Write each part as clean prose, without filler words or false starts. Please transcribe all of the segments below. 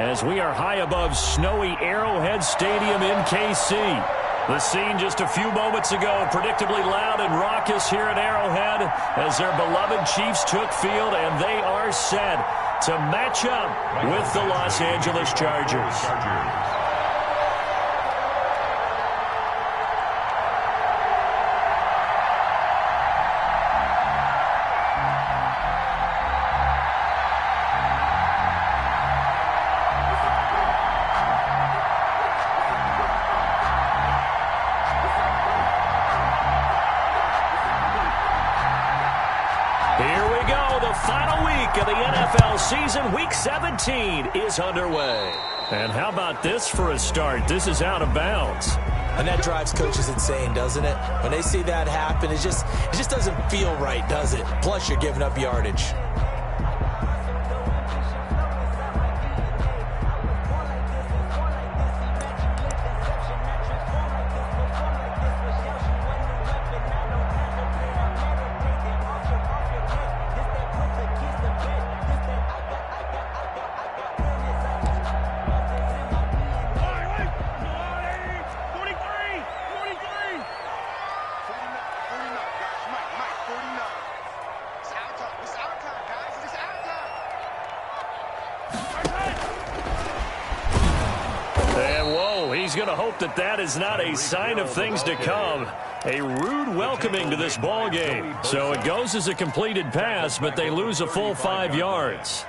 as we are high above snowy Arrowhead Stadium in KC. The scene just a few moments ago, predictably loud and raucous here at Arrowhead as their beloved Chiefs took field, and they are set to match up with the Los Angeles Chargers. Final week of the NFL season, Week 17, is underway. And how about this for a start? This is out of bounds. And that drives coaches insane, doesn't it? When they see that happen, it just doesn't feel right, does it? Plus, you're giving up yardage. He's going to hope that is not a sign of things to come. A rude welcoming to this ball game. So it goes as a completed pass, but they lose a full 5 yards.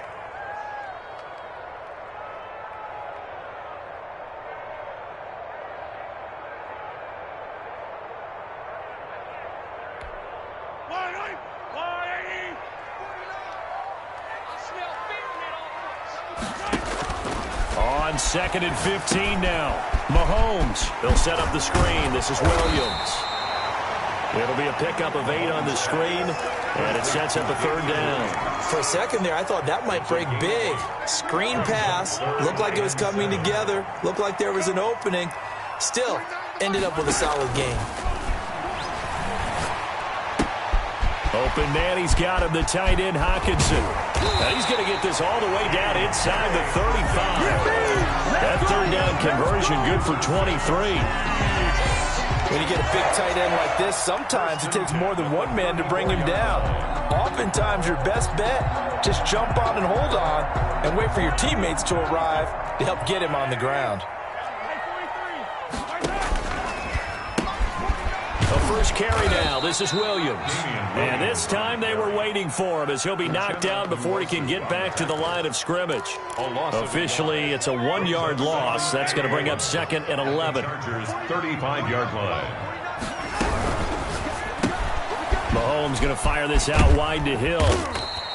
On 2nd and 15 now. Mahomes, they'll set up the screen. This is Williams. It'll be a pickup of 8 on the screen, and it sets up a 3rd down. For a second there, I thought that might break big. Screen pass. Looked like it was coming together. Looked like there was an opening. Still, ended up with a solid game. Open man, he's got him, the tight end, Hockenson. Now he's going to get this all the way down inside the 35. That 3rd down conversion good for 23. When you get a big tight end like this, sometimes it takes more than one man to bring him down. Oftentimes, your best bet, just jump on and hold on and wait for your teammates to arrive to help get him on the ground. First carry now. This is Williams. And this time they were waiting for him as he'll be knocked down before he can get back to the line of scrimmage. Officially, it's a 1-yard loss. That's going to bring up 2nd and 11. 35-yard line. Mahomes going to fire this out wide to Hill.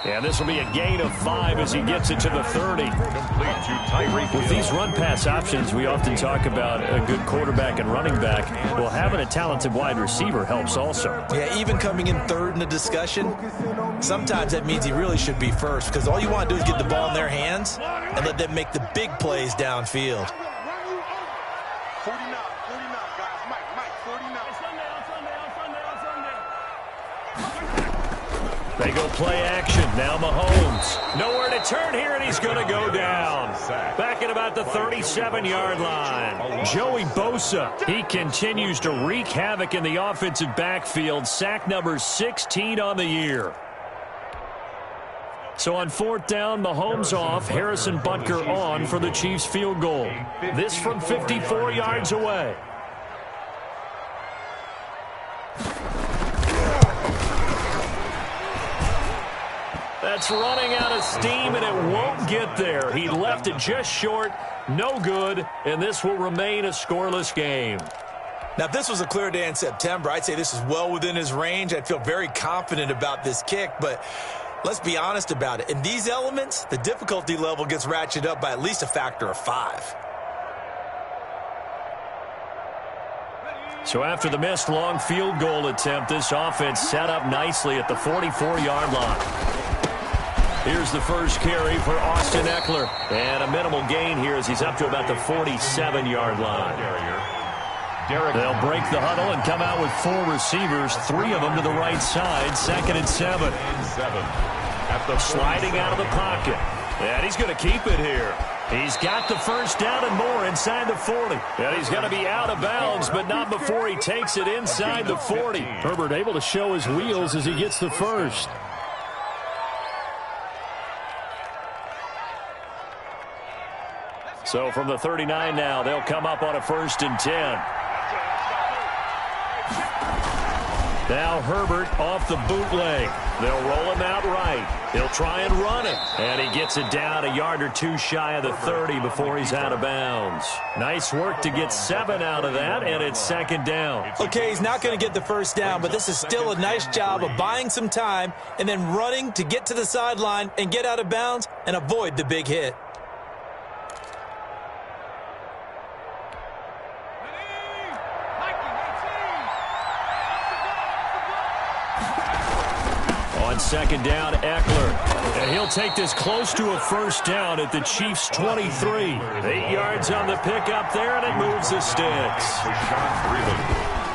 And this will be a gain of 5 as he gets it to the 30. With these run-pass options, we often talk about a good quarterback and running back. Well, having a talented wide receiver helps also. Yeah, even coming in 3rd in the discussion, sometimes that means he really should be first because all you want to do is get the ball in their hands and let them make the big plays downfield. 49, guys. Mike, 49. They go play action. Now Mahomes. Nowhere to turn here, and he's going to go down. Back at about the 37-yard line. Joey Bosa. He continues to wreak havoc in the offensive backfield. Sack number 16 on the year. So on 4th down, Mahomes off. Harrison Butker on for the Chiefs field goal. This from 54 yards away. That's running out of steam, and it won't get there. He left it just short, no good, and this will remain a scoreless game. Now, if this was a clear day in September, I'd say this is well within his range. I'd feel very confident about this kick, but let's be honest about it. In these elements, the difficulty level gets ratcheted up by at least a factor of 5. So after the missed long field goal attempt, this offense set up nicely at the 44-yard line. Here's the first carry for Austin Eckler. And a minimal gain here as he's up to about the 47-yard line. They'll break the huddle and come out with 4 receivers, 3 of them to the right side. 2nd and 7. Sliding out of the pocket. And he's going to keep it here. He's got the first down and more inside the 40. And he's going to be out of bounds, but not before he takes it inside the 40. Herbert able to show his wheels as he gets the first. So from the 39 now, they'll come up on a 1st and 10. Now Herbert off the bootleg. They'll roll him out right. He'll try and run it. And he gets it down a yard or two shy of the 30 before he's out of bounds. Nice work to get 7 out of that, and it's 2nd down. Okay, he's not going to get the first down, but this is still a nice job of buying some time and then running to get to the sideline and get out of bounds and avoid the big hit. On 2nd down, Eckler. And he'll take this close to a 1st down at the Chiefs' 23. 8 yards on the pickup there, and it moves the sticks.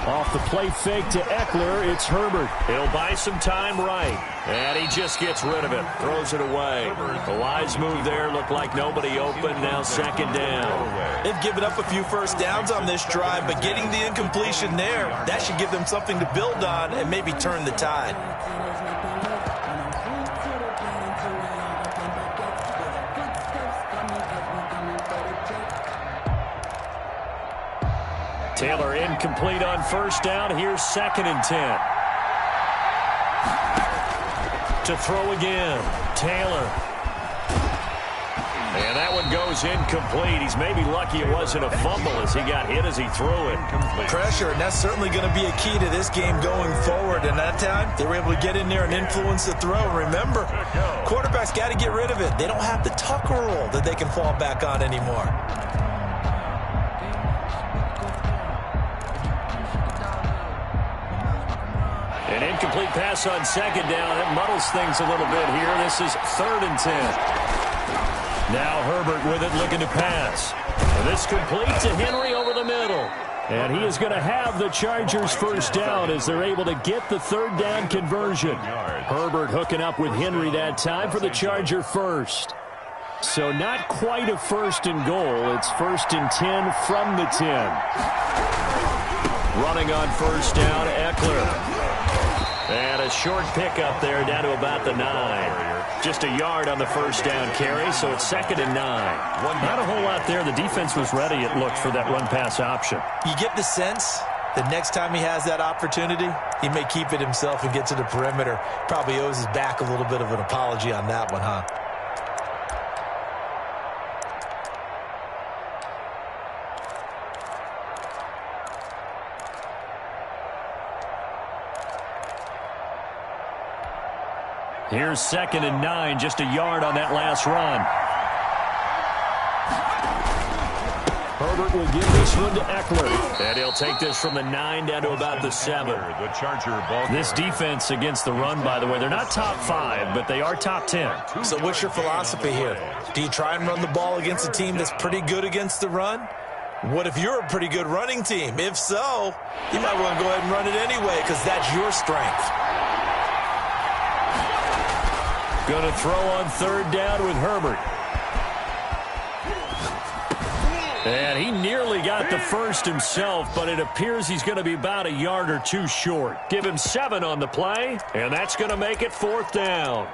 Off the play fake to Eckler, it's Herbert. He'll buy some time right. And he just gets rid of it. Throws it away. A wise move there. Looked like nobody open. Now 2nd down. They've given up a few first downs on this drive, but getting the incompletion there, that should give them something to build on and maybe turn the tide. Taylor incomplete on 1st down. Here's 2nd and 10. To throw again. Taylor. And that one goes incomplete. He's maybe lucky it wasn't a fumble as he got hit as he threw it. Pressure, and that's certainly going to be a key to this game going forward. And that time, they were able to get in there and influence the throw. Remember, quarterbacks got to get rid of it. They don't have the tuck rule that they can fall back on anymore. An incomplete pass on 2nd down. It muddles things a little bit here. This is 3rd and 10. Now Herbert with it, looking to pass. And this complete to Henry over the middle. And he is going to have the Chargers' 1st down as they're able to get the 3rd down conversion. Herbert hooking up with Henry that time for the Charger 1st. So not quite a 1st and goal. It's 1st and 10 from the 10. Running on 1st down, Eckler. And a short pickup there down to about the 9. Just a yard on the 1st down carry, so it's 2nd and 9. Not a whole lot there. The defense was ready, it looked, for that run-pass option. You get the sense that next time he has that opportunity, he may keep it himself and get to the perimeter. Probably owes his back a little bit of an apology on that one, huh? Here's 2nd and 9, just a yard on that last run. Herbert will give this one to Eckler. And he'll take this from the 9 down to about the 7. This defense against the run, by the way, they're not top 5, but they are top 10. So what's your philosophy here? Do you try and run the ball against a team that's pretty good against the run? What if you're a pretty good running team? If so, you might want to go ahead and run it anyway because that's your strength. Going to throw on 3rd down with Herbert. And he nearly got the first himself, but it appears he's going to be about a yard or two short. Give him 7 on the play, and that's going to make it 4th down.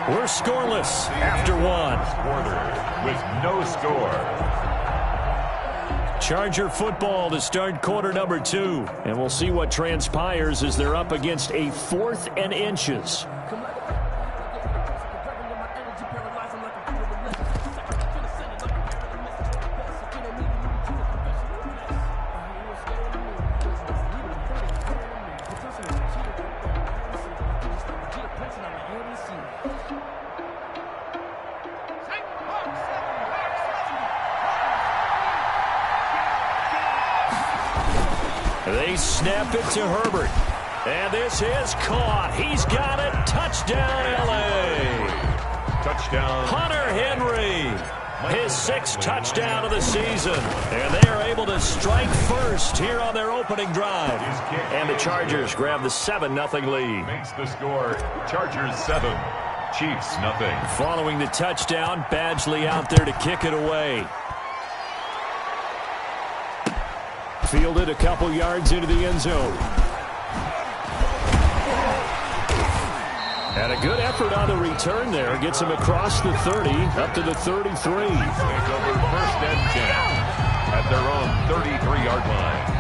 We're scoreless after 1. With no score. Charger football to start quarter number 2. And we'll see what transpires as they're up against a 4th and inches. They snap it to Herbert. And this is caught. He's got it. Touchdown, L.A. Touchdown. Hunter Henry. His 6th touchdown of the season. And they are able to strike first here on their opening drive. And the Chargers grab the 7-0 lead. Makes the score. Chargers 7. Chiefs nothing. Following the touchdown, Badgley out there to kick it away. Fielded a couple yards into the end zone. And a good effort on the return there. Gets him across the 30, up to the 33. Take over 1st and 10 at their own 33-yard line.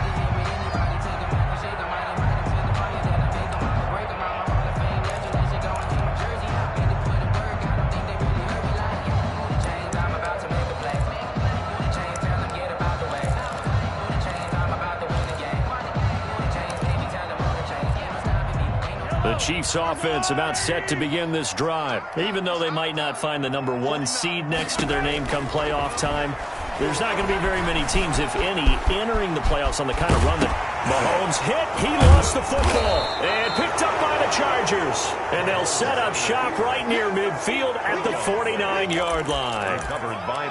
The Chiefs offense about set to begin this drive. Even though they might not find the number 1 seed next to their name come playoff time, there's not going to be very many teams, if any, entering the playoffs on the kind of run that Mahomes hit. He lost the football and picked up by the Chargers. And they'll set up shop right near midfield at the 49-yard line.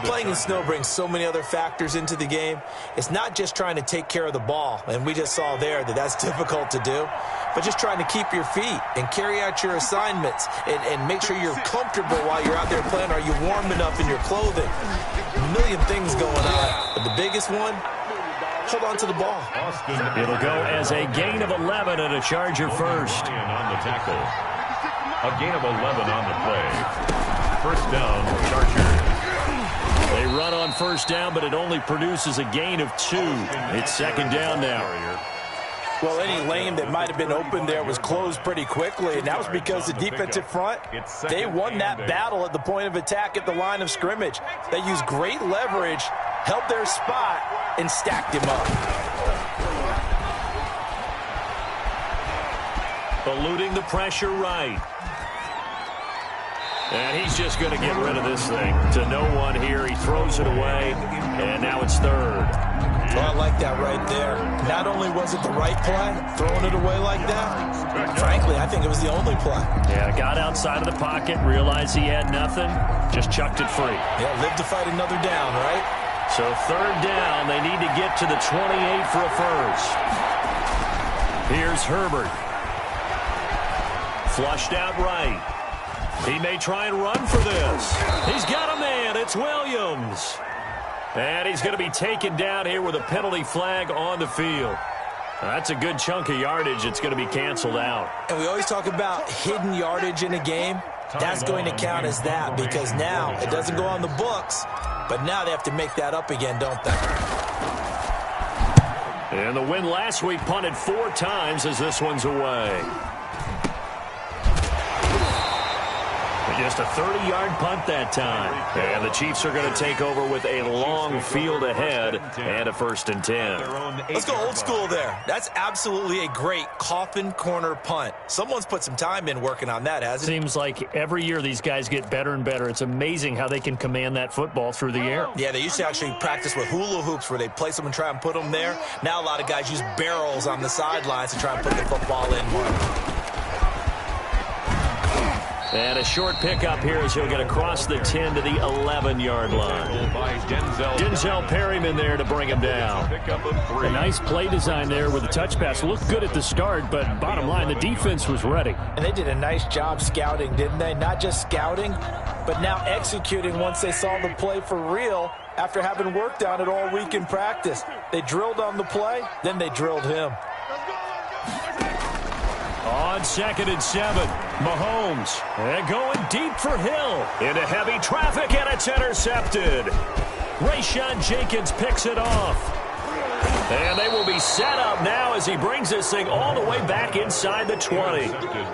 Playing in snow brings so many other factors into the game. It's not just trying to take care of the ball, and we just saw there that that's difficult to do, but just trying to keep your feet and carry out your assignments and make sure you're comfortable while you're out there playing. Are you warm enough in your clothing? A million things going on, but the biggest one, hold on to the ball. It'll go as a gain of 11 and a Charger first. On the tackle. A gain of 11 on the play. 1st down, Chargers. They run on 1st down, but it only produces a gain of 2. It's 2nd down now. Well, any lane that might have been open there was closed pretty quickly, and that was because the defensive front, they won that battle at the point of attack at the line of scrimmage. They used great leverage, held their spot, and stacked him up. Eluding the pressure right. And he's just going to get rid of this thing. To no one here. He throws it away, and now it's 3rd. Well, I like that right there. Not only was it the right play, throwing it away like that, frankly, I think it was the only play. Yeah, got outside of the pocket, realized he had nothing, just chucked it free. Yeah, live to fight another down, right? So 3rd down, they need to get to the 28 for a first. Here's Herbert. Flushed out right. He may try and run for this. He's got a man. It's Williams. And he's going to be taken down here with a penalty flag on the field. That's a good chunk of yardage. It's going to be canceled out. And we always talk about hidden yardage in a game. That's going to count as that because now it doesn't go on the books, but now they have to make that up again, don't they? And the win last week punted 4 times as this one's away. Just a 30-yard punt that time. And the Chiefs are going to take over with a long field ahead and a 1st and 10. Let's go old school there. That's absolutely a great coffin corner punt. Someone's put some time in working on that, hasn't it? Seems like every year these guys get better and better. It's amazing how they can command that football through the air. Yeah, they used to actually practice with hula hoops where they place them and try and put them there. Now a lot of guys use barrels on the sidelines to try and put the football in more. And a short pickup here as he'll get across the 10 to the 11-yard line. Denzel Perryman there to bring him down. A nice play design there with the touch pass. Looked good at the start, but bottom line, the defense was ready. And they did a nice job scouting, didn't they? Not just scouting, but now executing once they saw the play for real after having worked on it all week in practice. They drilled on the play, then they drilled him. On 2nd and 7, Mahomes. And going deep for Hill. Into heavy traffic, and it's intercepted. Rayshon Jenkins picks it off. And they will be set up now as he brings this thing all the way back inside the 20.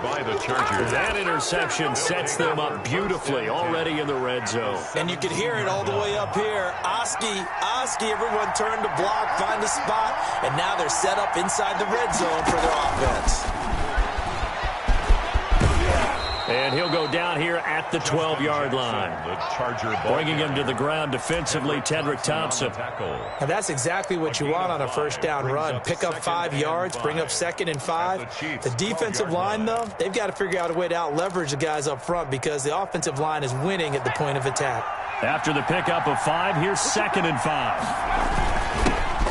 By the Chargers. That interception sets them up beautifully already in the red zone. And you can hear it all the way up here. Oski, everyone turned to block, find a spot, and now they're set up inside the red zone for their offense. And he'll go down here at the 12-yard line. Bringing him to the ground defensively, Tedrick Thompson. And that's exactly what you want on a first down run. Pick up 5 yards, bring up 2nd and 5. The defensive line, though, they've got to figure out a way to out-leverage the guys up front because the offensive line is winning at the point of attack. After the pickup of 5, here's 2nd and 5.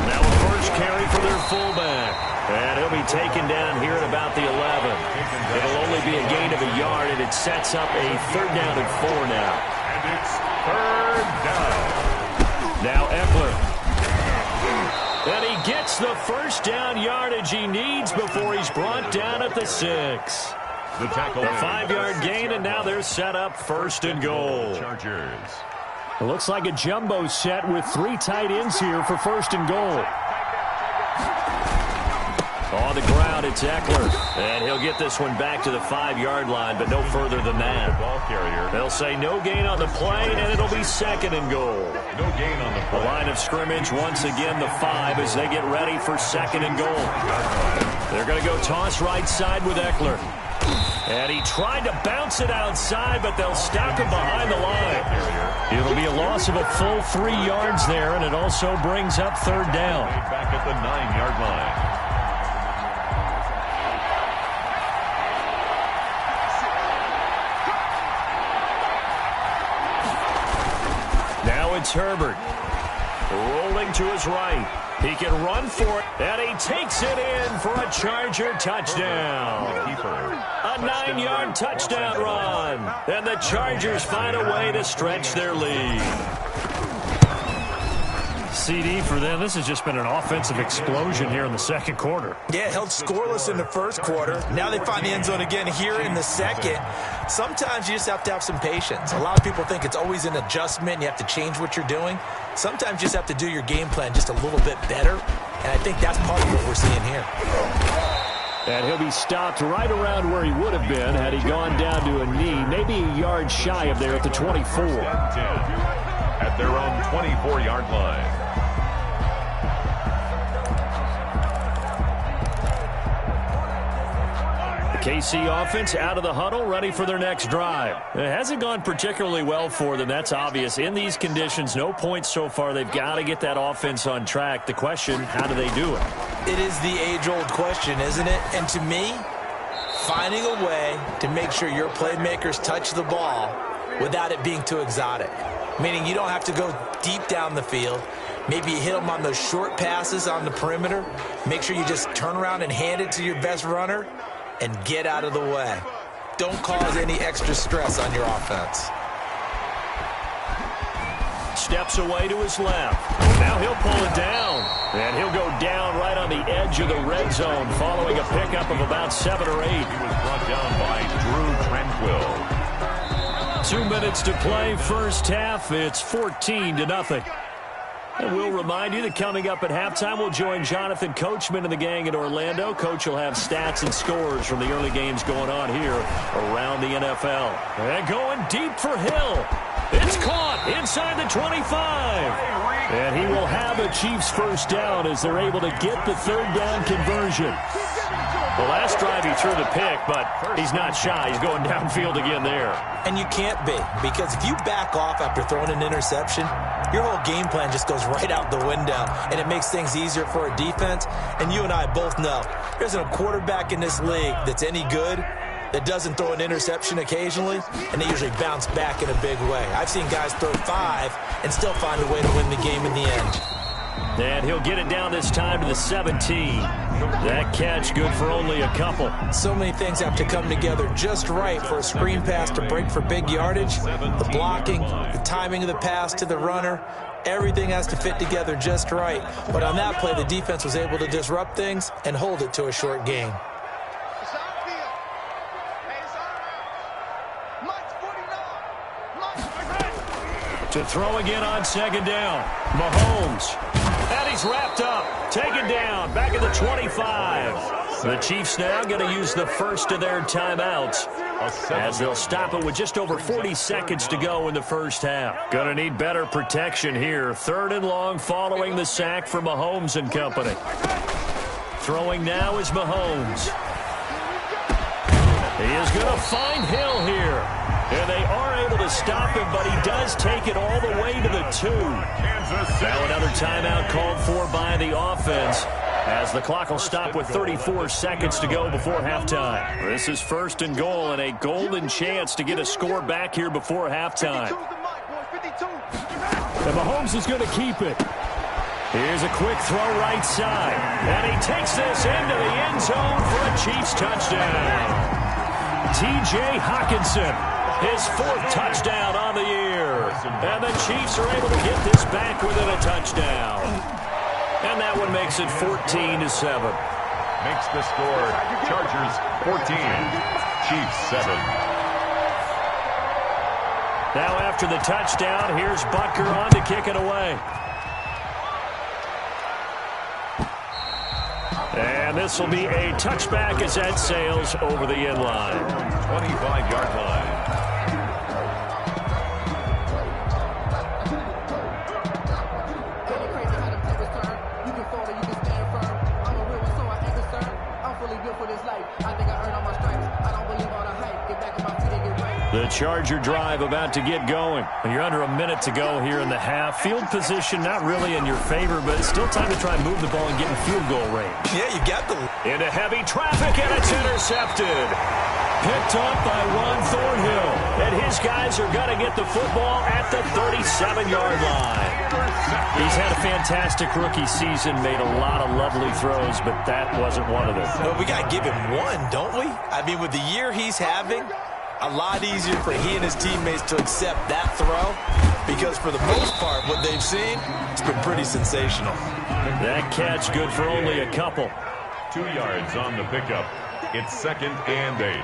Now a first carry for their fullback. And he'll be taken down here at about the 11. It'll only be a gain of a yard, and it sets up a 3rd down and 4 now. And it's 3rd down. Now Eckler. And he gets the first down yardage he needs before he's brought down at the 6. The tackle. A 5-yard gain, and now they're set up 1st and goal. Chargers. It looks like a jumbo set with 3 tight ends here for 1st and goal. On the ground, it's Eckler. And he'll get this one back to the 5-yard line, but no further than that. Ball carrier. They'll say no gain on the play, and it'll be 2nd and goal. No gain on the The play. line of scrimmage, once again, the 5 as they get ready for 2nd and goal. They're going to go toss right side with Eckler. And he tried to bounce it outside, but they'll stop him behind the line. It'll be a loss of a full 3 yards there, and it also brings up 3rd down. Back at the 9-yard line. Now it's Herbert. Rolling to his right. He can run for it, and he takes it in for a Charger touchdown. A 9-yard touchdown run. And the Chargers find a way to stretch their lead. CD for them. This has just been an offensive explosion here in the 2nd quarter. Yeah, held scoreless in the 1st quarter. Now they find the end zone again here in the 2nd. Sometimes you just have to have some patience. A lot of people think it's always an adjustment. You have to change what you're doing. Sometimes you just have to do your game plan just a little bit better. And I think that's part of what we're seeing here. And he'll be stopped right around where he would have been had he gone down to a knee, maybe a yard shy of there at the 24. 10 at their own 24-yard line. KC offense out of the huddle, ready for their next drive. It hasn't gone particularly well for them, that's obvious. In these conditions, no points so far. They've got to get that offense on track. The question, how do they do it? It is the age-old question, isn't it? And to me, finding a way to make sure your playmakers touch the ball without it being too exotic. Meaning you don't have to go deep down the field. Maybe you hit them on those short passes on the perimeter. Make sure you just turn around and hand it to your best runner and get out of the way. Don't cause any extra stress on your offense. Steps away to his left. Now he'll pull it down. And he'll go down right on the edge of the red zone following a pickup of about 7 or 8. He was brought down by Drew Tranquill. 2 minutes to play, first half. It's 14-0. And we'll remind you that coming up at halftime, we'll join Jonathan Coachman and the gang in Orlando. Coach will have stats and scores from the early games going on here around the NFL. And going deep for Hill. It's caught inside the 25. And he will have a Chiefs first down as they're able to get the 3rd down conversion. The last drive he threw the pick, but he's not shy. He's going downfield again there. And you can't be, because if you back off after throwing an interception, your whole game plan just goes right out the window, and it makes things easier for a defense. And you and I both know there's a quarterback in this league that's any good that doesn't throw an interception occasionally, and they usually bounce back in a big way. I've seen guys throw 5 and still find a way to win the game in the end. And he'll get it down this time to the 17. That catch good for only a couple. So many things have to come together just right for a screen pass to break for big yardage. The blocking, the timing of the pass to the runner, everything has to fit together just right. But on that play, the defense was able to disrupt things and hold it to a short gain. To throw again on 2nd down. Mahomes. And he's wrapped up. Taken down. Back at the 25. The Chiefs now going to use the first of their timeouts as they'll stop it with just over 40 seconds to go in the first half. Going to need better protection here. 3rd and long following the sack for Mahomes and company. Throwing now is Mahomes. He is going to find Hill here. And they are able to stop him, but he does take it all the way to the 2. Now another timeout called for by the offense, as the clock will stop with 34 seconds to go before halftime. This is 1st and goal, and a golden chance to get a score back here before halftime. And Mahomes is going to keep it. Here's a quick throw right side, and he takes this into the end zone for a Chiefs touchdown. T.J. Hockenson, his 4th touchdown on the year. And the Chiefs are able to get this back within a touchdown. And that one makes it 14-7. Makes the score Chargers 14, Chiefs 7. Now after the touchdown, here's Butker on to kick it away. And this will be a touchback as that sails over the end line. 25-yard line. The Charger drive about to get going. You're under a minute to go here in the half. Field position not really in your favor, but it's still time to try and move the ball and get in field goal range. Yeah, you got the... Into heavy traffic, and it's intercepted. Picked up by Juan Thornhill. And his guys are going to get the football at the 37-yard line. He's had a fantastic rookie season, made a lot of lovely throws, but that wasn't one of them. Well, we got to give him one, don't we? I mean, with the year he's having, a lot easier for he and his teammates to accept that throw, because for the most part, what they've seen, it's been pretty sensational. That catch good for only a couple. 2 yards on the pickup. It's 2nd and 8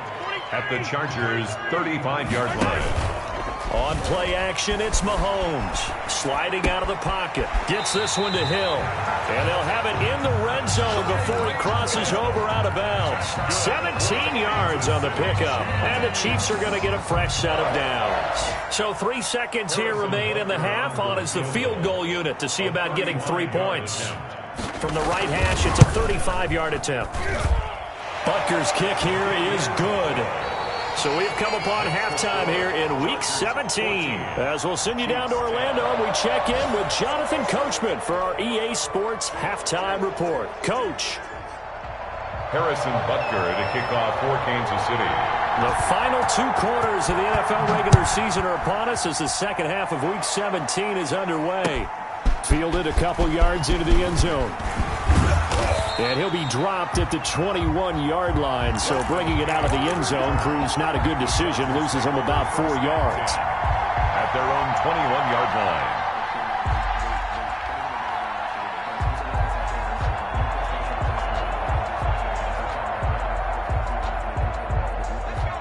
at the Chargers' 35-yard line. On play action, it's Mahomes. Sliding out of the pocket. Gets this one to Hill. And they'll have it in the red zone before he crosses over out of bounds. 17 yards on the pickup. And the Chiefs are going to get a fresh set of downs. So 3 seconds here remain in the half. On is the field goal unit to see about getting 3 points. From the right hash, it's a 35-yard attempt. Butker's kick here is good. So we've come upon halftime here in Week 17. As we'll send you down to Orlando, and we check in with Jonathan Coachman for our EA Sports Halftime Report. Coach. Harrison Butker to kick off for Kansas City. The final 2 quarters of the NFL regular season are upon us as the second half of Week 17 is underway. Fielded a couple yards into the end zone. And he'll be dropped at the 21-yard line, so bringing it out of the end zone proves not a good decision. Loses him about 4 yards. At their own 21-yard line.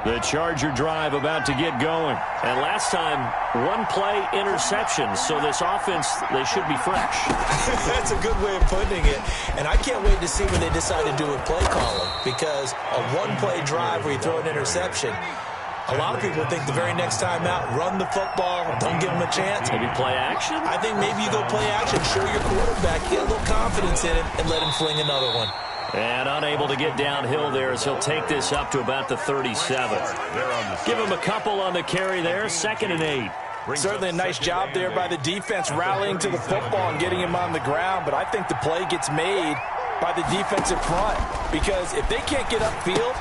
The Charger drive about to get going. And last time, 1 play interception. So this offense, they should be fresh. That's a good way of putting it. And I can't wait to see what they decide to do with play calling. Because a 1-play drive where you throw an interception, a lot of people think the very next time out, run the football, don't give them a chance. Maybe play action? I think maybe you go play action, show your quarterback, get a little confidence in him, and let him fling another one. And unable to get downhill there as he'll take this up to about the 37. Give him a couple on the carry there. 2nd and 8. Certainly a nice job there by the defense rallying to the football and getting him on the ground. But I think the play gets made by the defensive front. Because if they can't get upfield,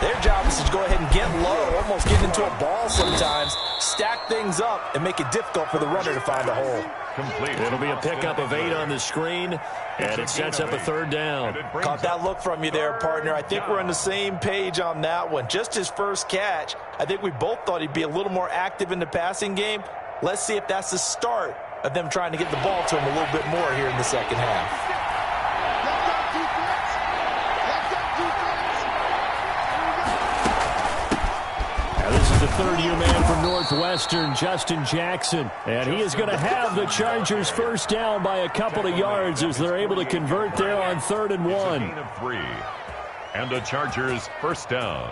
their job is to go ahead and get low, almost get into a ball sometimes, stack things up, and make it difficult for the runner to find a hole. Complete. It'll be a pickup of 8 on the screen, and it sets up a 3rd down. Caught that look from you there, partner. I think we're on the same page on that one. Just his first catch, I think we both thought he'd be a little more active in the passing game. Let's see if that's the start of them trying to get the ball to him a little bit more here in the second half. The 3rd-year man from Northwestern, Justin Jackson. And he is going to have the Chargers first down by a couple of yards as they're able to convert there on 3rd and 1. Gain of 3. And the Chargers first down.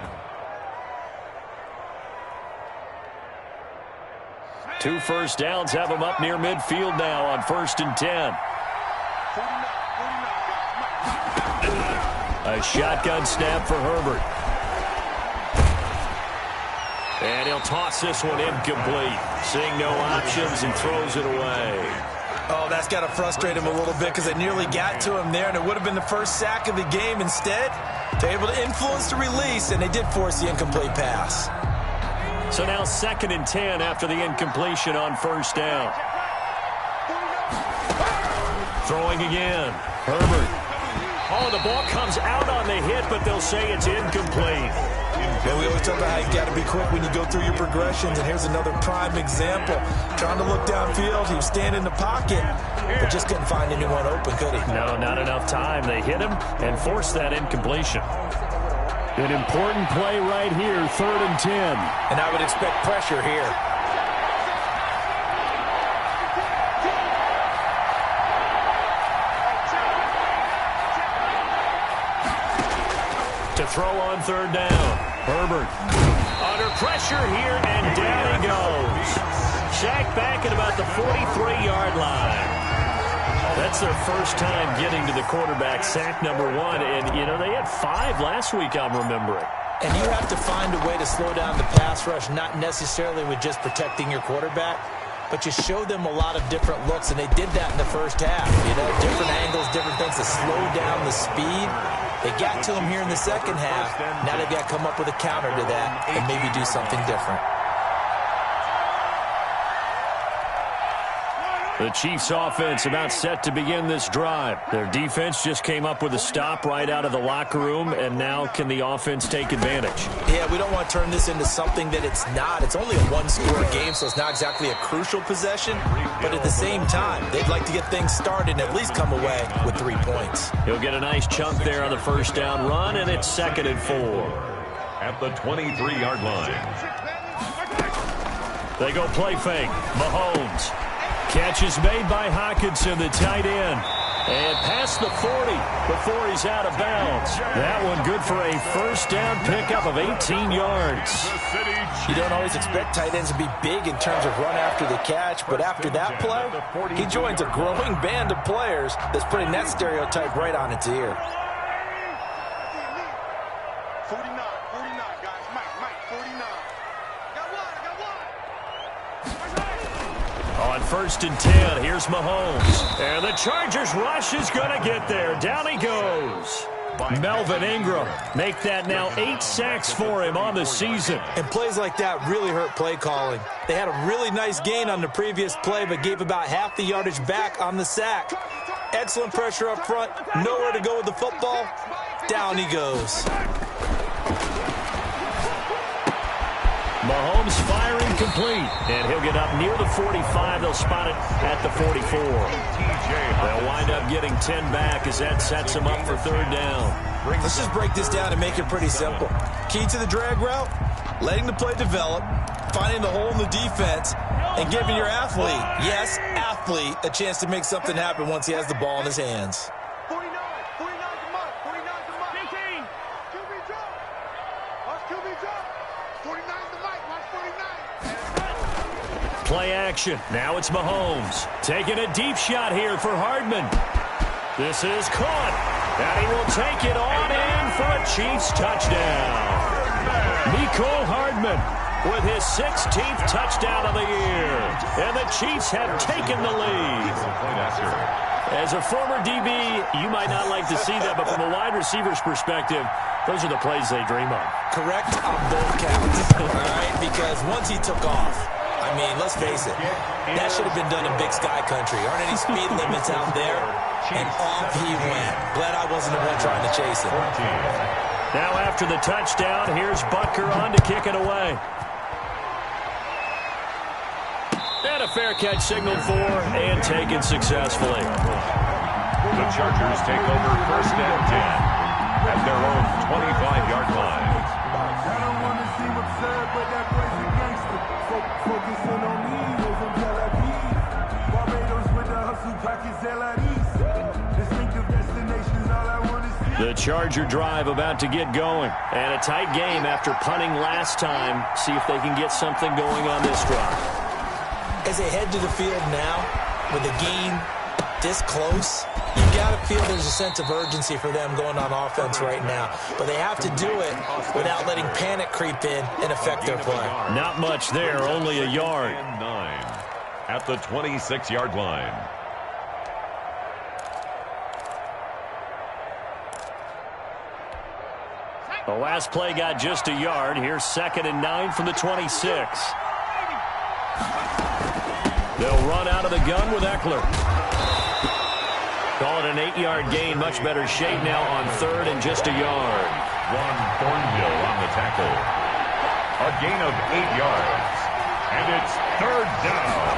2 first downs have them up near midfield now on 1st and 10. A shotgun snap for Herbert. And he'll toss this one incomplete. Seeing no options and throws it away. Oh, that's got to frustrate him a little bit because they nearly got to him there, and it would have been the first sack of the game. Instead, they're able to influence the release, and they did force the incomplete pass. So now 2nd and 10 after the incompletion on 1st down. Throwing again. Herbert. Oh, the ball comes out on the hit, but they'll say it's incomplete. Yeah, we always talk about how you've got to be quick when you go through your progressions, and here's another prime example. Trying to look downfield, he was standing in the pocket, but just couldn't find anyone open, could he? No, not enough time. They hit him and forced that incompletion. An important play right here, 3rd and 10. And I would expect pressure here. To throw on 3rd down. Herbert under pressure here, and down he goes. Sacked back at about the 43-yard line. That's their first time getting to the quarterback, sack number 1. And, you know, they had 5 last week, I'm remembering. And you have to find a way to slow down the pass rush, not necessarily with just protecting your quarterback, but you show them a lot of different looks, and they did that in the first half. You know, different angles, different things to slow down the speed. They got to him here in the second half. Now they've got to come up with a counter to that and maybe do something different. The Chiefs offense about set to begin this drive. Their defense just came up with a stop right out of the locker room, and now can the offense take advantage? Yeah, we don't want to turn this into something that it's not. It's only a one-score game, so it's not exactly a crucial possession. But at the same time, they'd like to get things started and at least come away with 3 points. He'll get a nice chunk there on the 1st down run, and it's 2nd and 4. At the 23-yard line. They go play fake. Mahomes. Catch is made by Hockenson, the tight end. And past the 40 before he's out of bounds. That one good for a 1st down pickup of 18 yards. You don't always expect tight ends to be big in terms of run after the catch, but after that play, he joins a growing band of players that's putting that stereotype right on its ear. 49, guys. Mike, 49. Got one. On 1st and 10, here's Mahomes. And the Chargers rush is going to get there. Down he goes. Melvin Ingram make that now 8 sacks for him on the season. And plays like that really hurt play calling. They had a really nice gain on the previous play, but gave about half the yardage back on the sack. Excellent pressure up front. Nowhere to go with the football. Down he goes. Mahomes firing complete, and he'll get up near the 45. They'll spot it at the 44. They'll wind up getting 10 back as that sets them up for 3rd down. Let's just break this down and make it pretty simple. Key to the drag route, letting the play develop, finding the hole in the defense, and giving your athlete, yes, athlete, a chance to make something happen once he has the ball in his hands. 49 to Mike. 15. QB drop. Watch QB drop. 49 to Mike. Watch 49. Play action. Now it's Mahomes. Taking a deep shot here for Hardman. This is caught. And he will take it on in for a Chiefs touchdown. Mecole Hardman with his 16th touchdown of the year. And the Chiefs have taken the lead. As a former DB, you might not like to see that, but from a wide receiver's perspective, those are the plays they dream of. Correct on both counts, all right? Because once he took off, I mean, let's face it, that should have been done in Big Sky Country. Aren't any speed limits out there? And off he went. Glad I wasn't the one trying to chase him. Now after the touchdown, here's Butker on to kick it away. And a fair catch signaled for and taken successfully. The Chargers take over 1st and 10 at their own 25-yard line. I don't want to seem absurd, but that boy's a gangster. Focusing on me, those on Tel Aviv. Barbados with the hustle pockets, LIDs. Distinctive destinations, all I want to see. The Charger drive about to get going. And a tight game after punting last time. See if they can get something going on this drive. As they head to the field now, with the game this close, You got to feel there's a sense of urgency for them going on offense right now. But they have to do it without letting panic creep in and affect their play. Not much there, only a yard. 9 at the 26-yard line. The last play got just a yard. Here's 2nd and 9 from the 26. They'll run out of the gun with Eckler. Call it an 8-yard gain. Much better shape now on 3rd and just a yard. Ron Thornhill on the tackle. A gain of 8 yards. And it's 3rd down.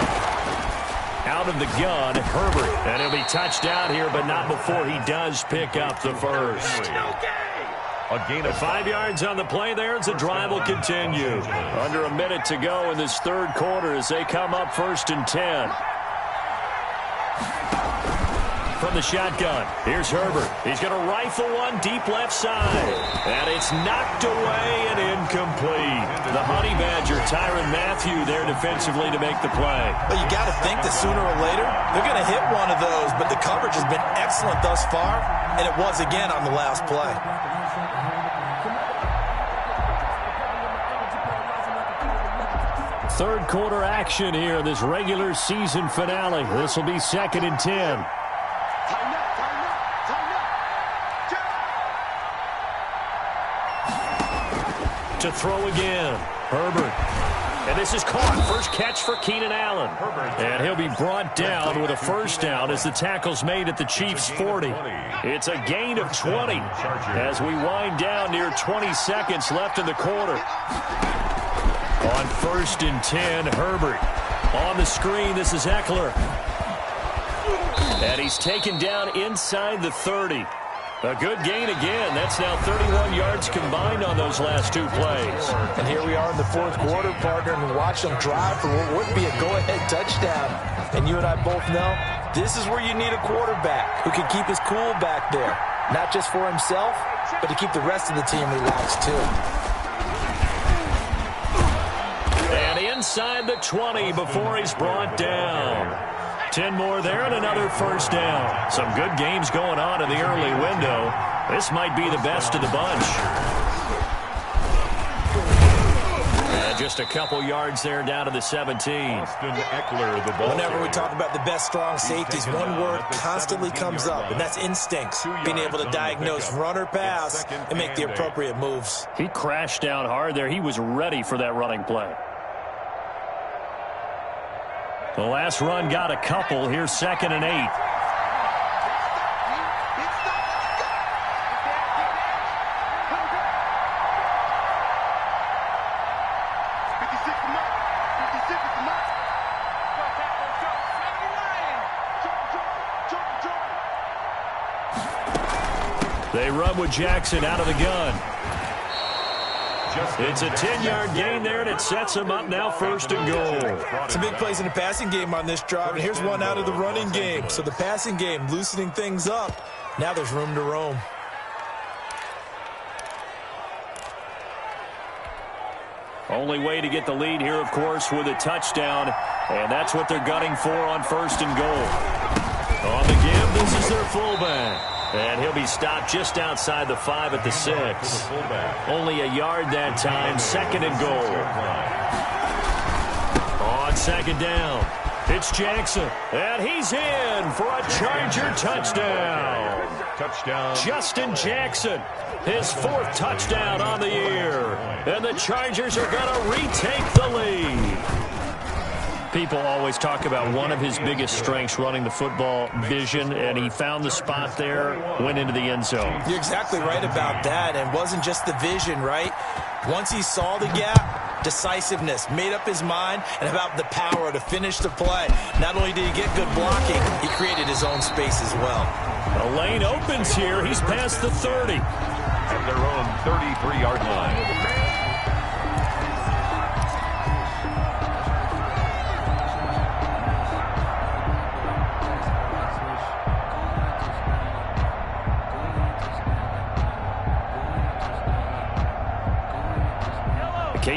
Out of the gun, Herbert. And he'll be touched out here, but not before he does pick up the first. A gain of 5 yards on the play there as the drive will continue. Under a minute to go in this 3rd quarter as they come up 1st and 10. From the shotgun, here's Herbert. He's going to rifle one deep left side. And it's knocked away and incomplete. The Honey Badger, Tyrann Mathieu, there defensively to make the play. But you got to think that sooner or later, they're going to hit one of those. But the coverage has been excellent thus far, and it was again on the last play. Third quarter action here in this regular season finale. This will be 2nd and 10. To throw again, Herbert. And this is caught. First catch for Keenan Allen. And he'll be brought down with a first down as the tackle's made at the Chiefs' 40. It's a gain of 20 as we wind down near 20 seconds left in the quarter. On 1st and 10, Herbert. On the screen, this is Eckler. And he's taken down inside the 30. A good gain again. That's now 31 yards combined on those last 2 plays. And here we are in the 4th quarter, partner, and watch them drive for what would be a go-ahead touchdown. And you and I both know this is where you need a quarterback who can keep his cool back there. Not just for himself, but to keep the rest of the team relaxed too. And inside the 20 before he's brought down. 10 more there and another first down. Some good games going on in the early window. This might be the best of the bunch. And just a couple yards there down to the 17. Austin Eckler, the ball. Whenever we talk about the best strong safeties, one word constantly comes up, and that's instincts. Being able to diagnose run or pass and make the appropriate moves. He crashed down hard there. He was ready for that running play. The last run got a couple. Here's 2nd and 8. They run with Jackson out of the gun. It's a 10-yard gain there, and it sets them up now 1st and goal. Some big plays in the passing game on this drive, and here's one out of the running game. So the passing game loosening things up. Now there's room to roam. Only way to get the lead here, of course, with a touchdown, and that's what they're gunning for on 1st and goal. On the give, this is their fullback. And he'll be stopped just outside the 5 at the 6. Only a yard that time, 2nd and goal. On 2nd down, it's Jackson. And he's in for a Charger touchdown. Justin Jackson, his 4th touchdown on the year. And the Chargers are going to retake the lead. People always talk about one of his biggest strengths running the football, vision, and he found the spot there, went into the end zone. You're exactly right about that, and wasn't just the vision, right? Once he saw the gap, decisiveness, made up his mind, and about the power to finish the play. Not only did he get good blocking, he created his own space as well. A lane opens here. He's past the 30. At their own 33-yard line.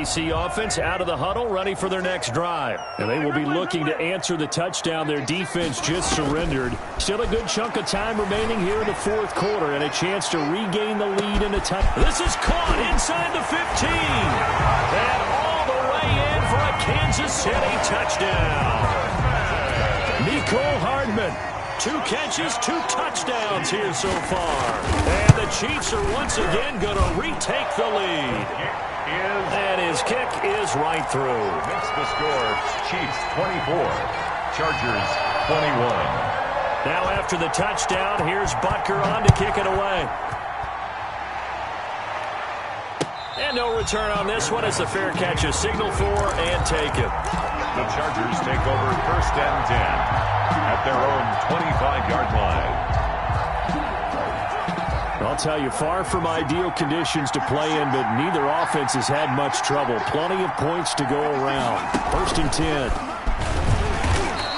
KC offense out of the huddle, ready for their next drive. And they will be looking to answer the touchdown their defense just surrendered. Still a good chunk of time remaining here in the fourth quarter and a chance to regain the lead in a touch. This is caught inside the 15. And all the way in for a Kansas City touchdown. Nicole Hardman. 2 catches, 2 touchdowns here so far. And the Chiefs are once again going to retake the lead. And his kick is right through. Makes the score Chiefs 24, Chargers 21. Now after the touchdown, here's Butker on to kick it away. And no return on this one as the fair catch is signaled for and taken. The Chargers take over 1st and 10 at their own 25-yard line. I'll tell you, far from ideal conditions to play in, but neither offense has had much trouble. Plenty of points to go around. 1st and 10.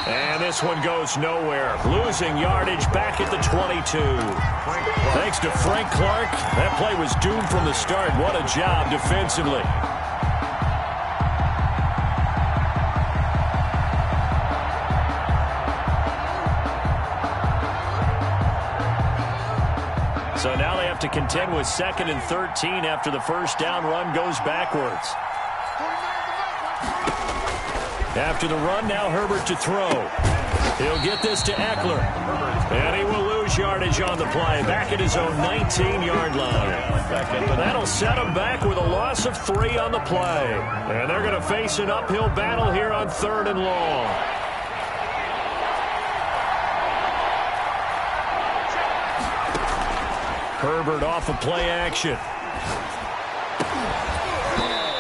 And this one goes nowhere. Losing yardage back at the 22. Thanks to Frank Clark, that play was doomed from the start. What a job defensively. So now they have to contend with 2nd and 13 after the first down run goes backwards. After the run, now Herbert to throw. He'll get this to Eckler. And he will lose yardage on the play. Back at his own 19-yard line. That'll set him back with a loss of 3 on the play. And they're going to face an uphill battle here on 3rd and long. Herbert off of play action.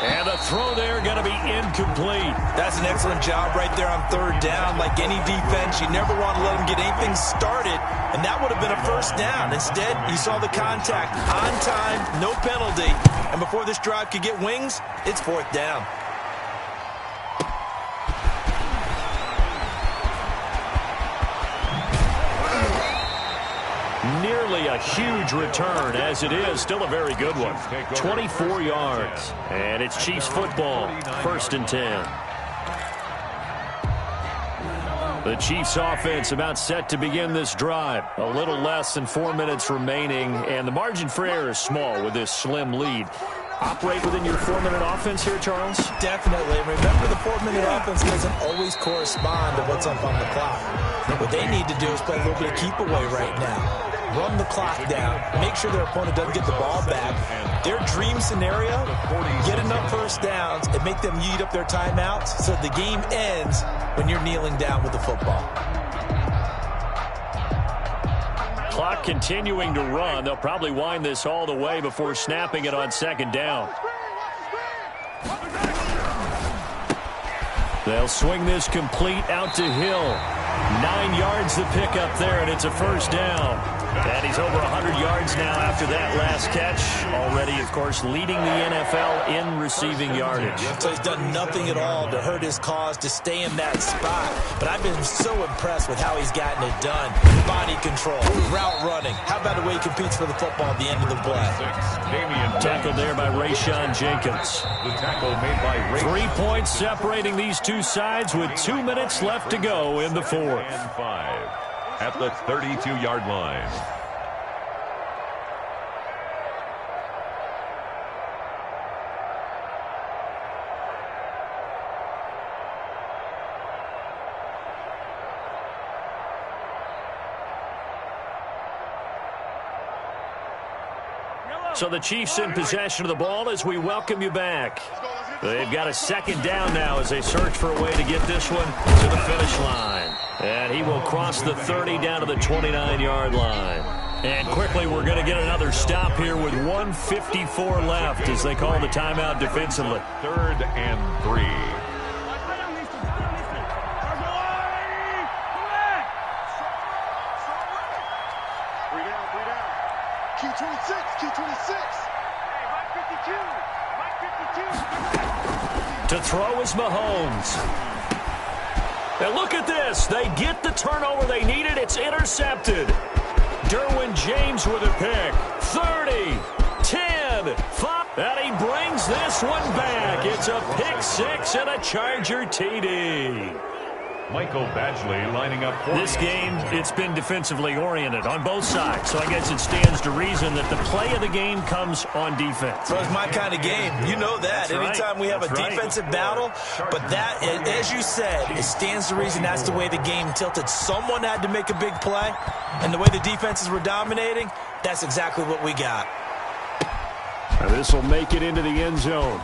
And the throw there going to be incomplete. That's an excellent job right there on 3rd down. Like any defense, you never want to let them get anything started, and that would have been a 1st down. Instead, you saw the contact on time, no penalty, and before this drive could get wings, it's 4th down. Nearly a huge return, as it is. Still a very good one. 24 yards. And it's Chiefs football. 1st and 10. The Chiefs offense about set to begin this drive. A little less than 4 minutes remaining. And the margin for error is small with this slim lead. Operate within your 4-minute offense here, Charles? Definitely. Remember, the 4-minute offense doesn't always correspond to what's up on the clock. What they need to do is play a little bit of keep away right now. Run the clock down. Make sure their opponent doesn't get the ball back. Their dream scenario, get enough 1st downs and make them eat up their timeouts so the game ends when you're kneeling down with the football. Clock continuing to run. They'll probably wind this all the way before snapping it on 2nd down. They'll swing this complete out to Hill. 9 yards to pick up there, and it's a 1st down. And he's over 100 yards now after that last catch. Already, of course, leading the NFL in receiving yardage. So he's done nothing at all to hurt his cause to stay in that spot. But I've been so impressed with how he's gotten it done. Body control, route running. How about the way he competes for the football at the end of the play? Tackled there by Rayshon Jenkins. The tackle made by 3 points separating these two sides with 2 minutes left to go in the 4th. And 5 at the 32-yard line. So the Chiefs in possession of the ball as we welcome you back. They've got a 2nd down now as they search for a way to get this one to the finish line. And he will cross the 30 down to the 29-yard line. And quickly, we're going to get another stop here with 1:54 left as they call the timeout defensively. 3rd and 3. To throw is Mahomes. And look at this. They get the turnover they needed. It's intercepted. Derwin James with a pick. 30, 10. again. And he brings this one back. It's a pick six and a Charger TD. Michael Badgley lining up for this game. It's been defensively oriented on both sides, so I guess it stands to reason that the play of the game comes on defense. So it's my kind of game. You know that. Anytime we have a defensive battle, but that, as you said, it stands to reason that's the way the game tilted. Someone had to make a big play, and the way the defenses were dominating, that's exactly what we got. This will make it into the end zone.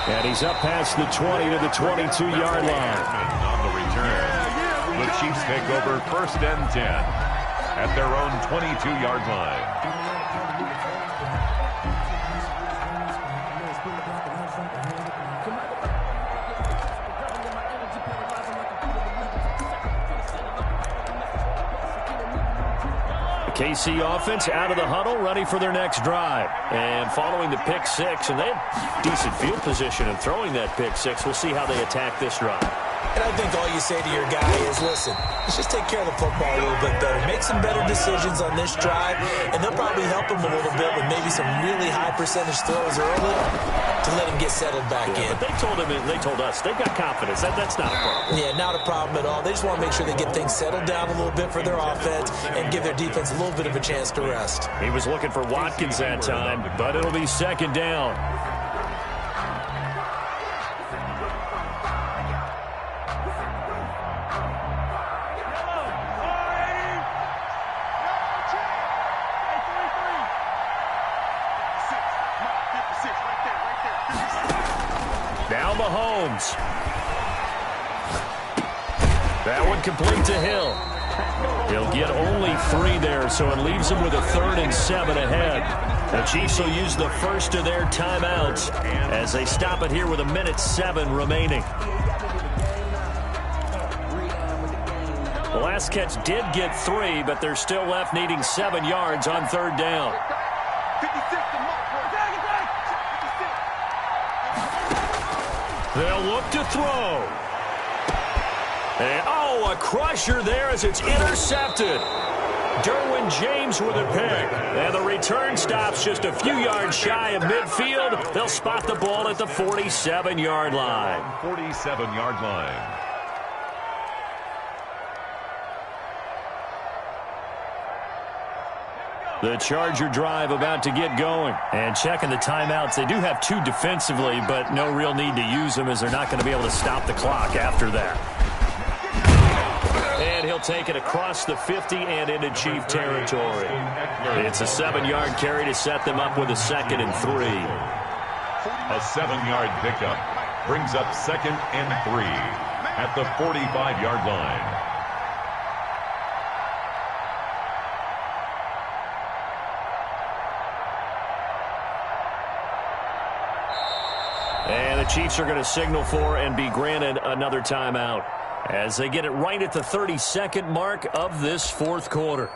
And he's up past the 20 to the 22-yard line. On the return, the Chiefs take over 1st and 10 at their own 22-yard line. KC offense out of the huddle, ready for their next drive. And following the pick six, and they have decent field position in throwing that pick six. We'll see how they attack this drive. And I think all you say to your guy is, listen, let's just take care of the football a little bit better. Make some better decisions on this drive, and they'll probably help him a little bit with maybe some really high percentage throws early to let him get settled back in. But they told us they've got confidence. That's not a problem. Yeah, not a problem at all. They just want to make sure they get things settled down a little bit for their offense and give their defense a little bit of a chance to rest. He was looking for Watkins that time, but it'll be 2nd down. Now Mahomes. That one complete to Hill. He'll get only 3 there, so it leaves him with a 3rd and 7 ahead. The Chiefs will use the first of their timeouts as they stop it here with 1:07 remaining. The last catch did get 3, but they're still left needing 7 yards on 3rd down. They'll look to throw. And, a crusher there as it's intercepted. Derwin James with a pick. And the return stops just a few yards shy of midfield. They'll spot the ball at the 47-yard line. 47-yard line. The Charger drive about to get going. And checking the timeouts. They do have 2 defensively, but no real need to use them as they're not going to be able to stop the clock after that. And he'll take it across the 50 and into Chief territory. It's a 7-yard carry to set them up with a 2nd and 3. A 7-yard pickup brings up 2nd and 3 at the 45-yard line. And the Chiefs are going to signal for and be granted another timeout as they get it right at the 32nd mark of this 4th quarter.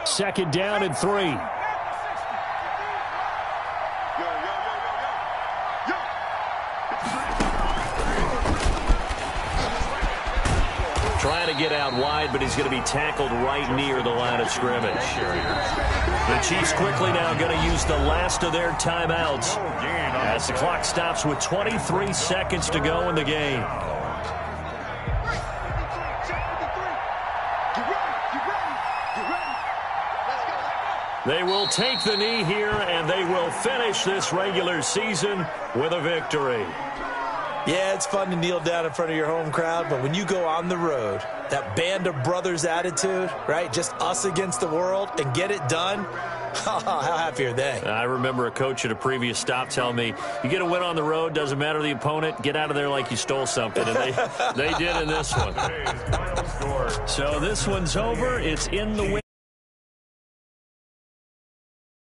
Second down and 3. Trying to get out wide, but he's going to be tackled right near the line of scrimmage. The Chiefs quickly now going to use the last of their timeouts as the clock stops with 23 seconds to go in the game. They will take the knee here, and they will finish this regular season with a victory. Yeah, it's fun to kneel down in front of your home crowd, but when you go on the road, that band of brothers attitude, right, just us against the world, and get it done, how happy are they? I remember a coach at a previous stop telling me, you get a win on the road, doesn't matter the opponent, get out of there like you stole something, and they did in this one. So this one's over. It's in the win.